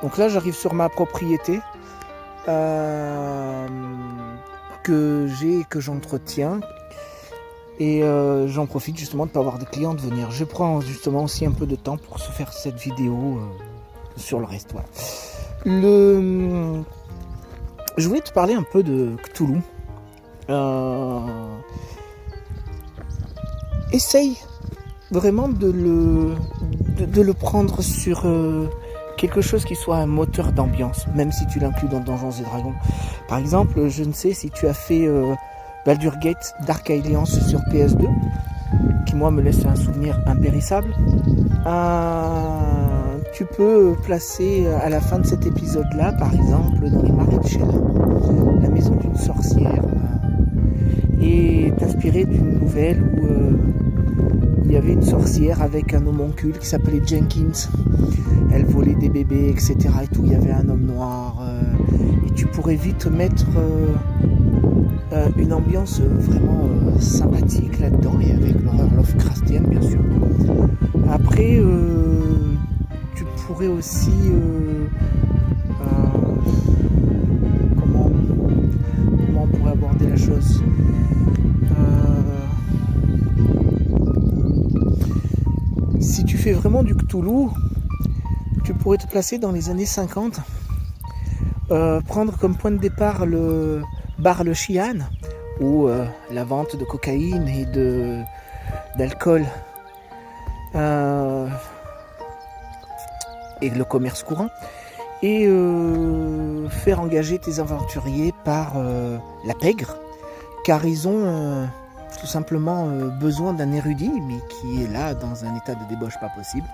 Donc là, j'arrive sur ma propriété que j'entretiens. Et j'en profite justement de ne pas avoir de clients de venir. Je prends justement aussi un peu de temps pour se faire cette vidéo sur le reste. Voilà. Je voulais te parler un peu de Cthulhu. Essaye vraiment de le prendre sur quelque chose qui soit un moteur d'ambiance, même si tu l'inclus dans Donjons et Dragons. Par exemple, je ne sais si tu as fait Baldur's Gate Dark Alliance sur PS2, qui moi me laisse un souvenir impérissable. Tu peux placer à la fin de cet épisode-là, par exemple, dans les marais de Sheila, la maison d'une sorcière, et t'inspirer d'une nouvelle où il y avait une sorcière avec un homoncule qui s'appelait Jenkins. Elle volait des bébés, etc. Et tout. Il y avait un homme noir. Et tu pourrais vite mettre une ambiance vraiment sympathique là-dedans, et avec l'horreur Lovecraftienne, bien sûr. Après, tu pourrais aussi... comment on pourrait aborder la chose? Si tu fais vraiment du Cthulhu, tu pourrais te placer dans les années 50, prendre comme point de départ le bar Le Chian, où la vente de cocaïne et d'alcool et le commerce courant, et faire engager tes aventuriers par la pègre, car ils ont tout simplement besoin d'un érudit, mais qui est là dans un état de débauche pas possible,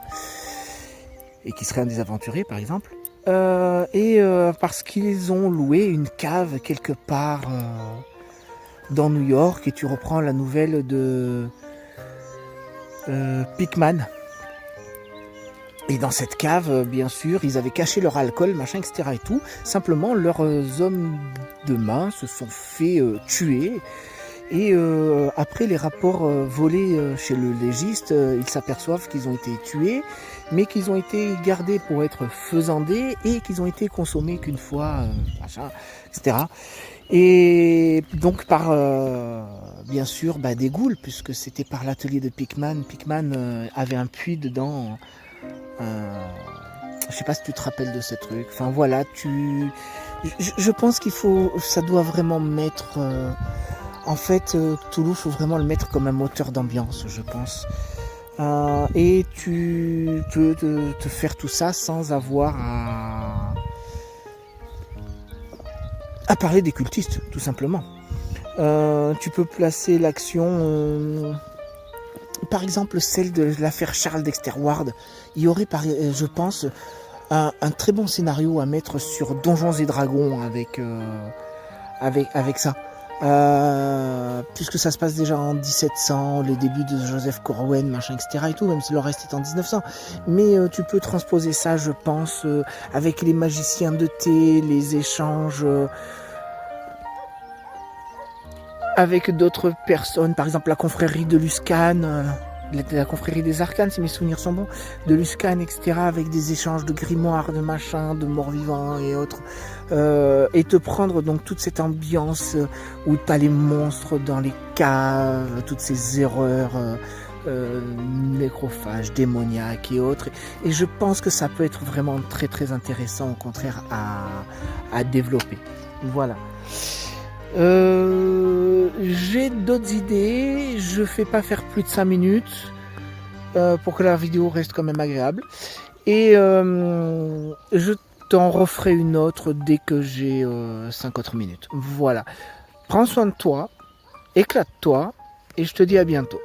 et qui serait un des aventuriers par exemple, parce qu'ils ont loué une cave quelque part dans New York, et tu reprends la nouvelle de Pickman. Et dans cette cave, bien sûr, ils avaient caché leur alcool, machin, etc. et tout. Simplement, leurs hommes de main se sont fait tuer. Et après les rapports volés chez le légiste, ils s'aperçoivent qu'ils ont été tués, mais qu'ils ont été gardés pour être faisandés, et qu'ils ont été consommés qu'une fois, machin, etc. Et donc par, bien sûr, des ghouls, puisque c'était par l'atelier de Pickman. Pickman avait un puits dedans. Je sais pas si tu te rappelles de ce truc. Enfin voilà, je pense ça doit vraiment mettre... En fait, Cthulhu, faut vraiment le mettre comme un moteur d'ambiance, je pense. Et tu peux te faire tout ça sans avoir à parler des cultistes, tout simplement. Tu peux placer l'action, par exemple celle de l'affaire Charles Dexter Ward. Il y aurait, je pense, un très bon scénario à mettre sur Donjons et Dragons avec ça. Puisque ça se passe déjà en 1700, les débuts de Joseph Corwen, machin, etc. et tout, même si le reste est en 1900. Mais tu peux transposer ça, je pense, avec les magiciens de thé, les échanges avec d'autres personnes, par exemple la confrérie de Luscan, la confrérie des Arcanes, si mes souvenirs sont bons, de Luscan, etc., avec des échanges de grimoires, de machins, de morts-vivants et autres, et te prendre donc toute cette ambiance où t'as les monstres dans les caves, toutes ces erreurs nécrophages, démoniaques et autres, et je pense que ça peut être vraiment très très intéressant, au contraire, à développer. Voilà. J'ai d'autres idées, je fais pas faire plus de 5 minutes pour que la vidéo reste quand même agréable, et je t'en referai une autre dès que j'ai 5 autres minutes. Voilà, prends soin de toi, éclate-toi, et je te dis à bientôt.